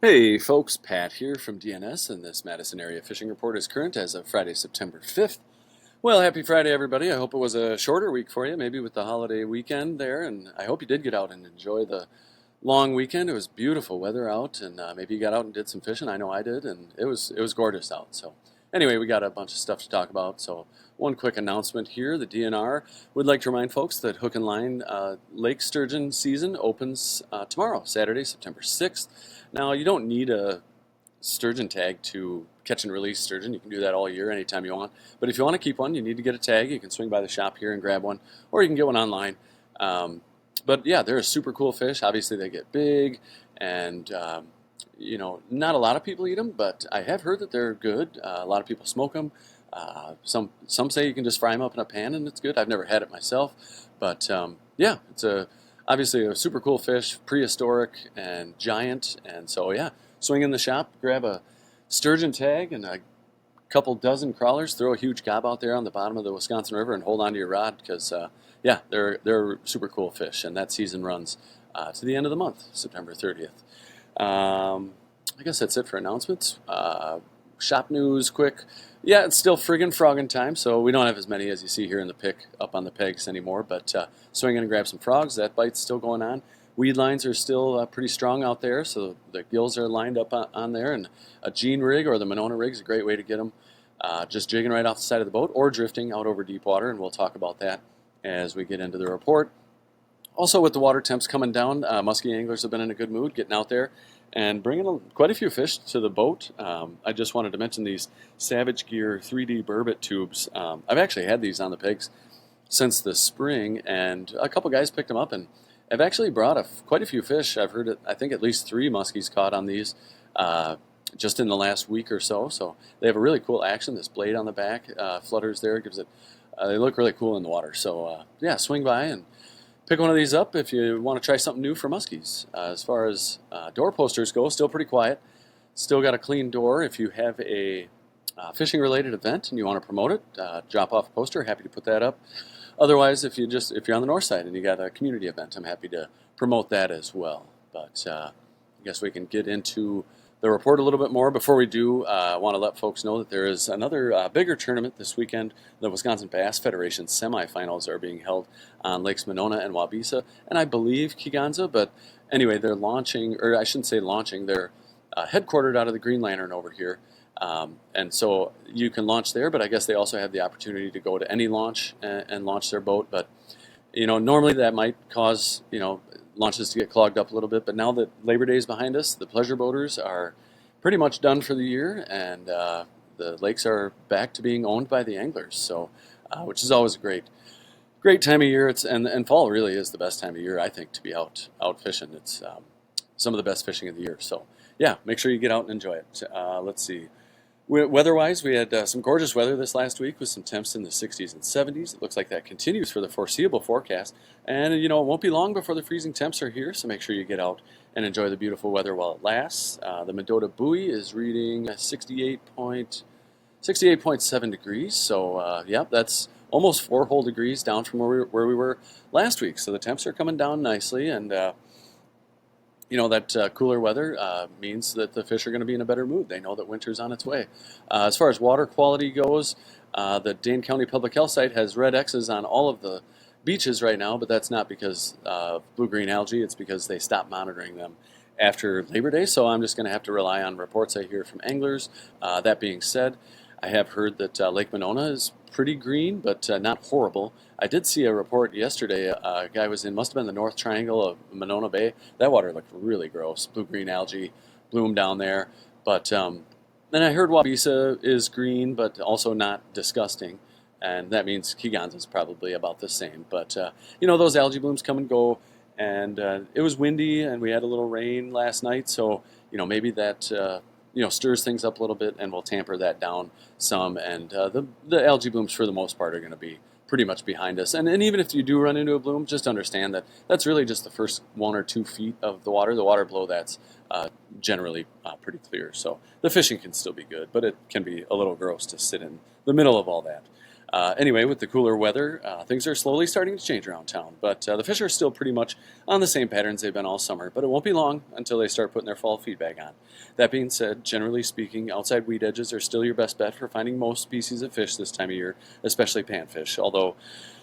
Hey folks, Pat here from DNS, and this Madison area fishing report is current as of Friday, September 5th. Well, happy Friday, everybody. I hope it was a shorter week for you, maybe with the holiday weekend there, and I hope you did get out and enjoy the long weekend. It was beautiful weather out, and maybe you got out and did some fishing. I know I did, and it was gorgeous out. So anyway, we got a bunch of stuff to talk about. So one quick announcement here: the DNR would like to remind folks that hook and line Lake Sturgeon season opens tomorrow, Saturday, September 6th. Now you don't need a sturgeon tag to catch and release sturgeon. You can do that all year, anytime you want. But if you want to keep one, you need to get a tag. You can swing by the shop here and grab one, or you can get one online. Um, but yeah, they're a super cool fish. Obviously, they get big, and not a lot of people eat them, but I have heard that they're good. A lot of people smoke them. Some say you can just fry them up in a pan and it's good. I've never had it myself, but yeah, it's obviously a super cool fish, prehistoric and giant, and so yeah, swing in the shop, grab a sturgeon tag and a couple dozen crawlers, throw a huge gob out there on the bottom of the Wisconsin River, and hold on to your rod because yeah, they're super cool fish, and that season runs to the end of the month, September 30th. I guess that's it for announcements. Shop news, quick. Yeah, it's still friggin' frogging time, so we don't have as many as you see here in the pic up on the pegs anymore. But swing in and grab some frogs. That bite's still going on. Weed lines are still pretty strong out there, so the gills are lined up on there. And a Gene rig or the Monona rig is a great way to get them. Just jigging right off the side of the boat or drifting out over deep water, and we'll talk about that as we get into the report. Also, with the water temps coming down, muskie anglers have been in a good mood, getting out there and bringing quite a few fish to the boat. I just wanted to mention these Savage Gear 3D burbot tubes. I've actually had these on the pegs since the spring, and a couple guys picked them up, and I've actually brought quite a few fish. I've heard I think at least 3 muskies caught on these just in the last week or so. So they have a really cool action. This blade on the back flutters there, gives it. They look really cool in the water. So yeah, swing by and pick one of these up if you want to try something new for muskies. As far as door posters go, still pretty quiet. Still got a clean door. If you have a fishing related event and you want to promote it, drop off a poster. Happy to put that up. Otherwise, if you're on the north side and you got a community event, I'm happy to promote that as well. But I guess we can get into the report a little bit more. Before we do, I want to let folks know that there is another bigger tournament this weekend. The Wisconsin Bass Federation semifinals are being held on Lakes Monona and Wabisa, and I believe Kegonsa. But anyway, they're launching, or I shouldn't say launching, they're headquartered out of the Green Lantern over here. And so you can launch there, but I guess they also have the opportunity to go to any launch and launch their boat. But normally that might cause launches to get clogged up a little bit. But now that Labor Day is behind us, the pleasure boaters are pretty much done for the year, and the lakes are back to being owned by the anglers. So, which is always a great time of year. And fall really is the best time of year, I think, to be out fishing. It's some of the best fishing of the year. So yeah, make sure you get out and enjoy it. Let's see. Weather-wise, we had some gorgeous weather this last week with some temps in the 60s and 70s. It looks like that continues for the foreseeable forecast. And, it won't be long before the freezing temps are here, so make sure you get out and enjoy the beautiful weather while it lasts. The Mendota buoy is reading 68.7 degrees, so, yeah, that's almost 4 whole degrees down from where we were last week. So the temps are coming down nicely, and that cooler weather means that the fish are going to be in a better mood. They know that winter's on its way. As far as water quality goes, the Dane County Public Health site has red X's on all of the beaches right now, but that's not because of blue-green algae. It's because they stopped monitoring them after Labor Day, so I'm just going to have to rely on reports I hear from anglers. That being said, I have heard that Lake Monona is pretty green, but not horrible. I did see a report yesterday. A guy must have been the North Triangle of Monona Bay. That water looked really gross. Blue-green algae bloomed down there. But then I heard Wabisa is green, but also not disgusting. And that means Kegonsa is probably about the same. But, those algae blooms come and go. And it was windy, and we had a little rain last night. So, maybe that stirs things up a little bit, and we'll tamper that down some. And the algae blooms, for the most part, are going to be pretty much behind us. And even if you do run into a bloom, just understand that that's really just the first 1 or 2 feet of the water. The water below that's generally pretty clear. So the fishing can still be good, but it can be a little gross to sit in the middle of all that. Anyway, with the cooler weather, things are slowly starting to change around town, but the fish are still pretty much on the same patterns they've been all summer, but it won't be long until they start putting their fall feed bag on. That being said, generally speaking, outside weed edges are still your best bet for finding most species of fish this time of year, especially panfish, although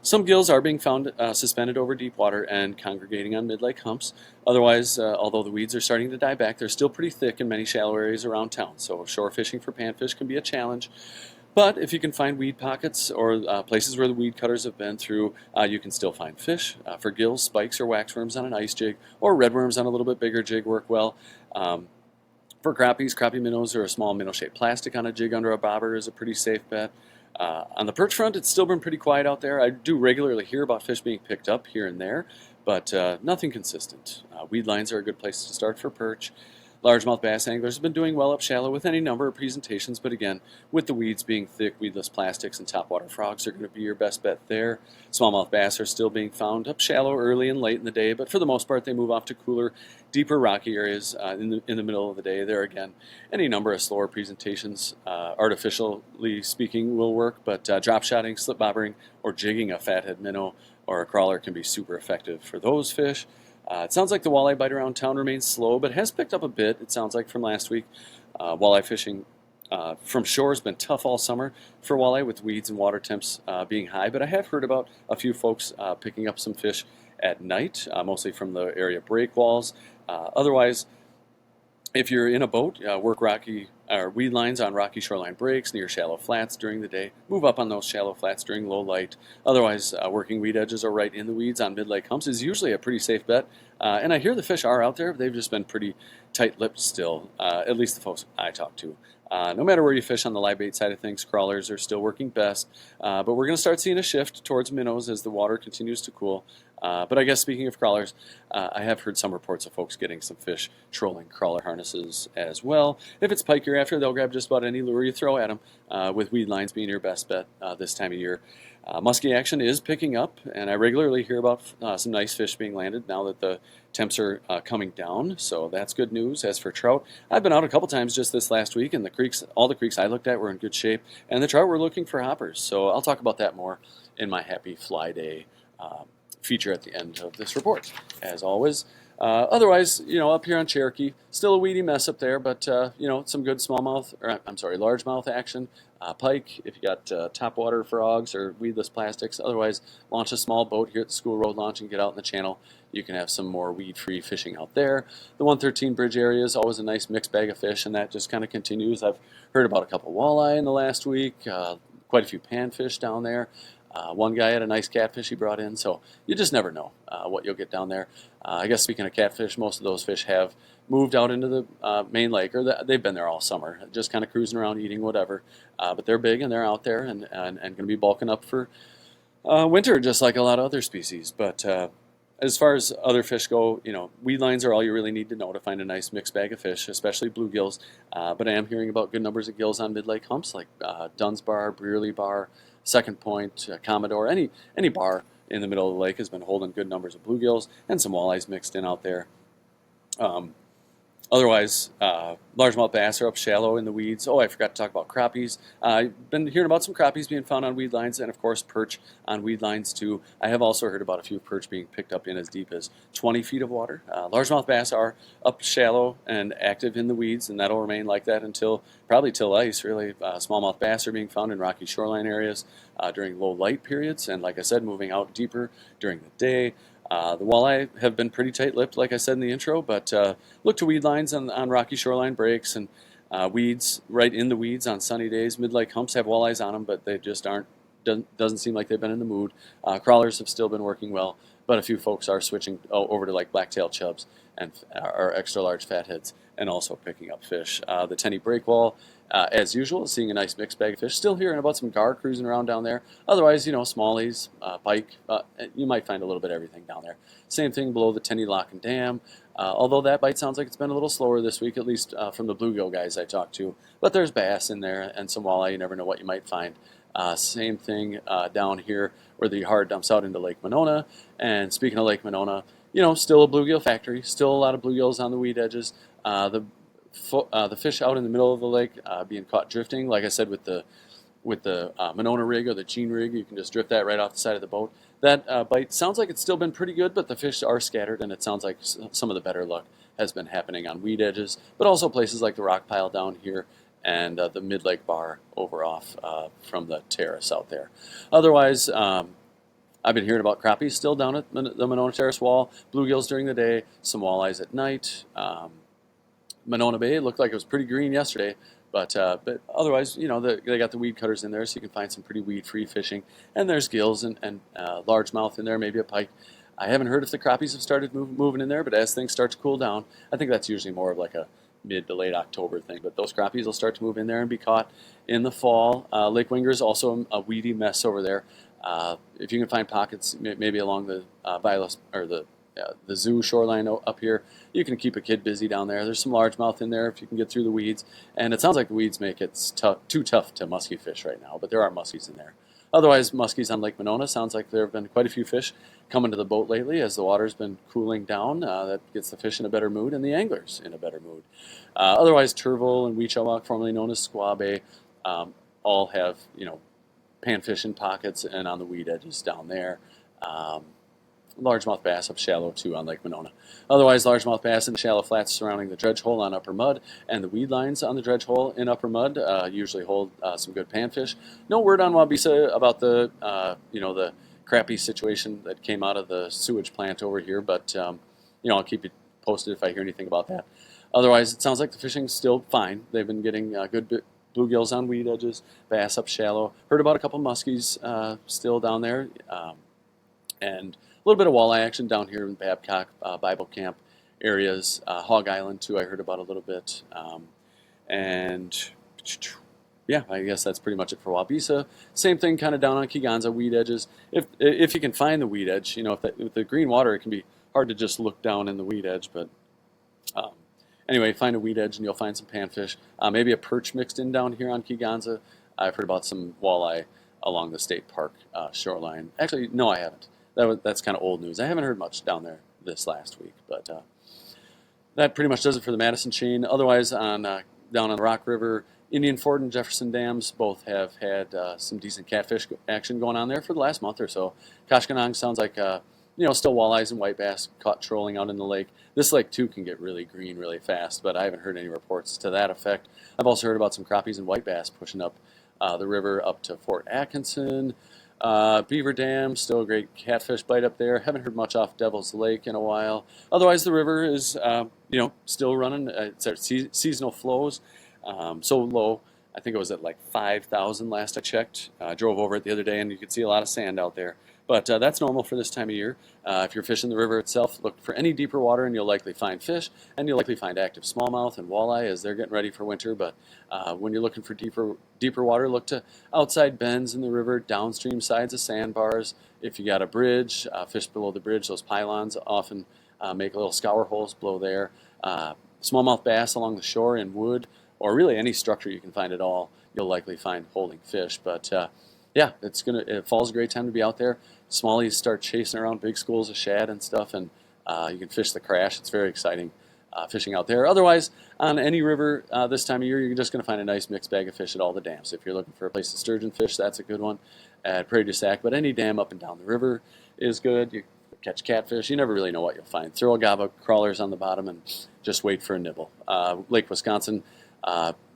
some gills are being found suspended over deep water and congregating on mid-lake humps. Otherwise, although the weeds are starting to die back, they're still pretty thick in many shallow areas around town, so shore fishing for panfish can be a challenge. But if you can find weed pockets or places where the weed cutters have been through, you can still find fish. For gills, spikes or waxworms on an ice jig, or redworms on a little bit bigger jig work well. For crappies, crappie minnows or a small minnow-shaped plastic on a jig under a bobber is a pretty safe bet. On the perch front, it's still been pretty quiet out there. I do regularly hear about fish being picked up here and there, but nothing consistent. Weed lines are a good place to start for perch. Largemouth bass anglers have been doing well up shallow with any number of presentations, but again, with the weeds being thick, weedless plastics and topwater frogs are going to be your best bet there. Smallmouth bass are still being found up shallow early and late in the day, but for the most part, they move off to cooler, deeper rocky areas in the middle of the day. There again, any number of slower presentations, artificially speaking, will work, but drop shotting, slip bobbering, or jigging a fathead minnow or a crawler can be super effective for those fish. It sounds like the walleye bite around town remains slow, but has picked up a bit, it sounds like, from last week. Walleye fishing from shore has been tough all summer for walleye with weeds and water temps being high, but I have heard about a few folks picking up some fish at night, mostly from the area breakwalls. Otherwise, if you're in a boat, work rocky or weed lines on rocky shoreline breaks near shallow flats during the day. Move up on those shallow flats during low light. Otherwise, working weed edges or right in the weeds on mid-lake humps is usually a pretty safe bet. And I hear the fish are out there. They've just been pretty tight-lipped still, at least the folks I talk to. No matter where you fish on the live bait side of things, crawlers are still working best. But we're going to start seeing a shift towards minnows as the water continues to cool. But I guess speaking of crawlers, I have heard some reports of folks getting some fish trolling crawler harnesses as well. If it's pike you're after, they'll grab just about any lure you throw at them, with weed lines being your best bet this time of year. Muskie action is picking up, and I regularly hear about some nice fish being landed now that the temps are coming down, so that's good news. As for trout, I've been out a couple times just this last week, and the creeks, all the creeks I looked at were in good shape, and the trout were looking for hoppers, so I'll talk about that more in my Happy Fly Day feature at the end of this report, as always. Otherwise, up here on Cherokee, still a weedy mess up there, but, some good largemouth action. Pike, if you got topwater frogs or weedless plastics. Otherwise, launch a small boat here at the school road launch and get out in the channel. You can have some more weed-free fishing out there. The 113 bridge area is always a nice mixed bag of fish, and that just kind of continues. I've heard about a couple walleye in the last week, quite a few panfish down there. One guy had a nice catfish he brought in, so you just never know what you'll get down there. I guess speaking of catfish, most of those fish have moved out into the main lake, or they've been there all summer, just kind of cruising around eating whatever. But they're big and they're out there and going to be bulking up for winter, just like a lot of other species. But as far as other fish go, weed lines are all you really need to know to find a nice mixed bag of fish, especially bluegills. But I am hearing about good numbers of gills on mid-lake humps like Dunn's Bar, Brearley Bar, Second Point, Commodore. Any bar in the middle of the lake has been holding good numbers of bluegills and some walleyes mixed in out there. Otherwise, largemouth bass are up shallow in the weeds. Oh, I forgot to talk about crappies. I've been hearing about some crappies being found on weed lines, and of course perch on weed lines too. I have also heard about a few perch being picked up in as deep as 20 feet of water. Largemouth bass are up shallow and active in the weeds, and that'll remain like that probably till ice, really. Smallmouth bass are being found in rocky shoreline areas during low light periods, and like I said, moving out deeper during the day. The walleye have been pretty tight-lipped, like I said in the intro, but look to weed lines on rocky shoreline breaks and weeds right in the weeds on sunny days. Mid-lake humps have walleyes on them, but they just doesn't seem like they've been in the mood. Crawlers have still been working well, but a few folks are switching over to like blacktail chubs and our extra large fatheads and also picking up fish. The Tenny breakwall, as usual, seeing a nice mixed bag of fish. Still hearing about some gar cruising around down there. Otherwise, smallies, pike, you might find a little bit of everything down there. Same thing below the Tenny Lock and Dam. Although that bite sounds like it's been a little slower this week, at least from the bluegill guys I talked to. But there's bass in there and some walleye. You never know what you might find. Same thing down here where the Yahar dumps out into Lake Monona. And speaking of Lake Monona, still a bluegill factory. Still a lot of bluegills on the weed edges. The fish out in the middle of the lake being caught drifting, like I said, with the with the Monona rig or the Chain rig. You can just drift that right off the side of the boat. That bite sounds like it's still been pretty good, but the fish are scattered, and it sounds like some of the better luck has been happening on weed edges, but also places like the rock pile down here and the mid-lake bar over off from the terrace out there. Otherwise, I've been hearing about crappies still down at the Monona Terrace wall, bluegills during the day, some walleyes at night. Monona Bay looked like it was pretty green yesterday, but otherwise, they got the weed cutters in there, so you can find some pretty weed-free fishing. And there's gills and largemouth in there, maybe a pike. I haven't heard if the crappies have started moving in there, but as things start to cool down, I think that's usually more of like a mid to late October thing. But those crappies will start to move in there and be caught in the fall. Lake Winger is also a weedy mess over there. If you can find pockets, maybe along the Vilas or the zoo shoreline up here, you can keep a kid busy down there. There's some largemouth in there if you can get through the weeds, and it sounds like the weeds make it too tough to muskie fish right now, but there are muskies in there. Otherwise, muskies on Lake Monona, sounds like there have been quite a few fish coming to the boat lately as the water's been cooling down. That gets the fish in a better mood and the anglers in a better mood. Otherwise, Turville and Weechawak, formerly known as Squaw Bay, all have, panfish in pockets and on the weed edges down there. Largemouth bass up shallow too on Lake Monona. Otherwise, largemouth bass in the shallow flats surrounding the dredge hole on Upper Mud and the weed lines on the dredge hole in Upper Mud usually hold some good panfish. No word on Wabisa about the the crappie situation that came out of the sewage plant over here, but I'll keep you posted if I hear anything about that. Otherwise, it sounds like the fishing's still fine. They've been getting good bluegills on weed edges, bass up shallow. Heard about a couple muskies still down there, and a little bit of walleye action down here in Babcock, Bible Camp areas. Hog Island, too, I heard about a little bit. And yeah, I guess that's pretty much it for Wabisa. Same thing kind of down on Kegonsa, weed edges. If you can find the weed edge, with the green water, it can be hard to just look down in the weed edge. But anyway, find a weed edge and you'll find some panfish. Maybe a perch mixed in down here on Kegonsa. I've heard about some walleye along the state park shoreline. Actually, no, I haven't. That's kind of old news. I haven't heard much down there this last week, but that pretty much does it for the Madison Chain. Otherwise, down on the Rock River, Indian Ford and Jefferson Dams both have had some decent catfish action going on there for the last month or so. Koshkonong sounds like still walleyes and white bass caught trolling out in the lake. This lake too can get really green really fast, but I haven't heard any reports to that effect. I've also heard about some crappies and white bass pushing up the river up to Fort Atkinson. Beaver Dam, still a great catfish bite up there. Haven't heard much off Devil's Lake in a while. Otherwise, the river is, still running. It's at seasonal flows, so low. I think it was at like 5,000 last I checked. I drove over it the other day, and you could see a lot of sand out there. But that's normal for this time of year. If you're fishing the river itself, look for any deeper water, and you'll likely find fish, and you'll likely find active smallmouth and walleye as they're getting ready for winter. But when you're looking for deeper water, look to outside bends in the river, downstream sides of sandbars. If you got a bridge, fish below the bridge, those pylons often make little scour holes below there. Smallmouth bass along the shore in wood, or really any structure you can find at all, you'll likely find holding fish. But yeah, fall's a great time to be out there. Smallies start chasing around big schools of shad and stuff, and you can fish the crash. It's very exciting fishing out there. Otherwise, on any river this time of year, you're just going to find a nice mixed bag of fish at all the dams. If you're looking for a place to sturgeon fish, that's a good one at Prairie du Sac. But any dam up and down the river is good. You catch catfish. You never really know what you'll find. Throw a gaba crawlers on the bottom and just wait for a nibble. Lake Wisconsin,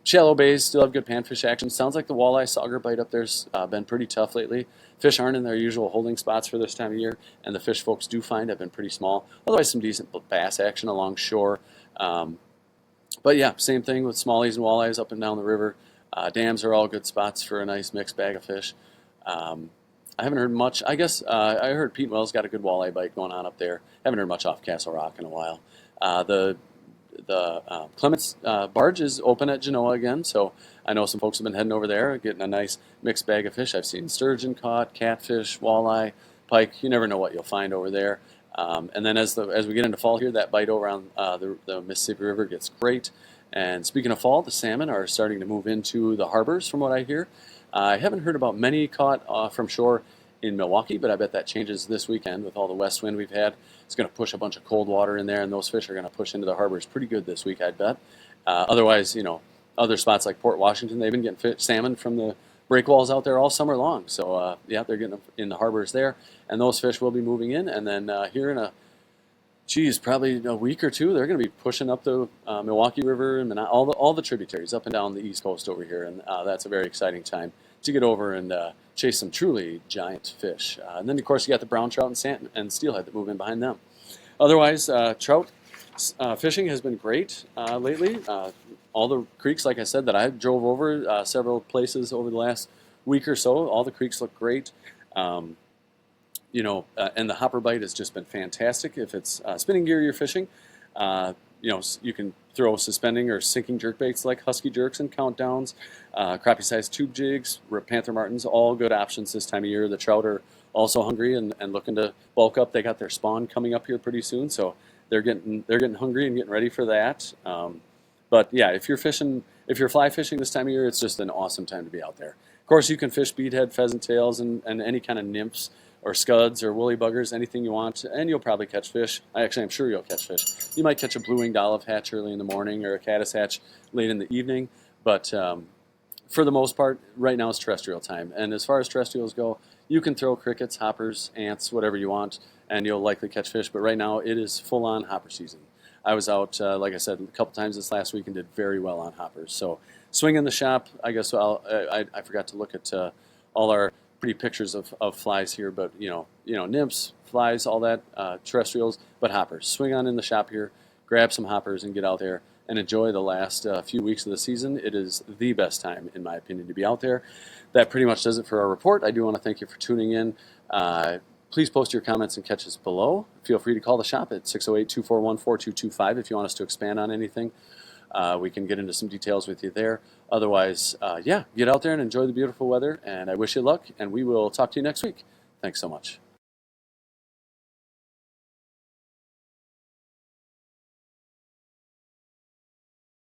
shallow bays still have good panfish action. Sounds like the walleye sauger bite up there's been pretty tough lately. Fish aren't in their usual holding spots for this time of year, and the fish folks do find have been pretty small. Otherwise, some decent bass action along shore. But yeah, same thing with smallies and walleyes up and down the river. Dams are all good spots for a nice mixed bag of fish. I haven't heard much. I guess I heard Pete Wells got a good walleye bite going on up there. Haven't heard much off Castle Rock in a while. The Clements barge is open at Genoa again, so I know some folks have been heading over there, getting a nice mixed bag of fish. I've seen sturgeon caught, catfish, walleye, pike. You never know what you'll find over there. And then as we get into fall here, that bite over on the Mississippi River gets great. And speaking of fall, the salmon are starting to move into the harbors, from what I hear. I haven't heard about many caught from shore in Milwaukee, but I bet that changes this weekend with all the west wind we've had. It's going to push a bunch of cold water in there, and those fish are going to push into the harbors pretty good this week, I'd bet. Otherwise, other spots like Port Washington, they've been getting salmon from the breakwalls out there all summer long. So yeah, they're getting in the harbors there, and those fish will be moving in. And then here in probably a week or two, they're going to be pushing up the Milwaukee River and all the tributaries up and down the East Coast over here, and that's a very exciting time to get over and chase some truly giant fish. And then of course you got the brown trout and steelhead that move in behind them. Otherwise, trout fishing has been great lately. All the creeks, like I said, that I drove over several places over the last week or so, all the creeks look great. Um, and the hopper bite has just been fantastic. If it's spinning gear you're fishing, you can throw suspending or sinking jerk baits like husky jerks and countdowns, crappie-sized tube jigs, panther martins, all good options this time of year. The trout are also hungry and looking to bulk up. They got their spawn coming up here pretty soon, so they're getting hungry and getting ready for that. But yeah, if you're fly fishing this time of year, it's just an awesome time to be out there. Of course, you can fish beadhead, pheasant tails, and any kind of nymphs or scuds or woolly buggers, anything you want, and you'll probably catch fish. I'm sure you'll catch fish. You might catch a blue-winged olive hatch early in the morning or a caddis hatch late in the evening, but for the most part, right now it's terrestrial time. And as far as terrestrials go, you can throw crickets, hoppers, ants, whatever you want, and you'll likely catch fish. But right now, it is full-on hopper season. I was out, like I said, a couple times this last week and did very well on hoppers. So swing in the shop. I guess I forgot to look at all our pretty pictures of flies here, but nymphs, flies, all that, terrestrials, but hoppers. Swing on in the shop here, grab some hoppers, and get out there and enjoy the last few weeks of the season. It is the best time, in my opinion, to be out there. That pretty much does it for our report. I do want to thank you for tuning in. Please post your comments and catches below. Feel free to call the shop at 608-241-4225 if you want us to expand on anything. We can get into some details with you there. Otherwise, yeah, get out there and enjoy the beautiful weather, and I wish you luck, and we will talk to you next week. Thanks so much.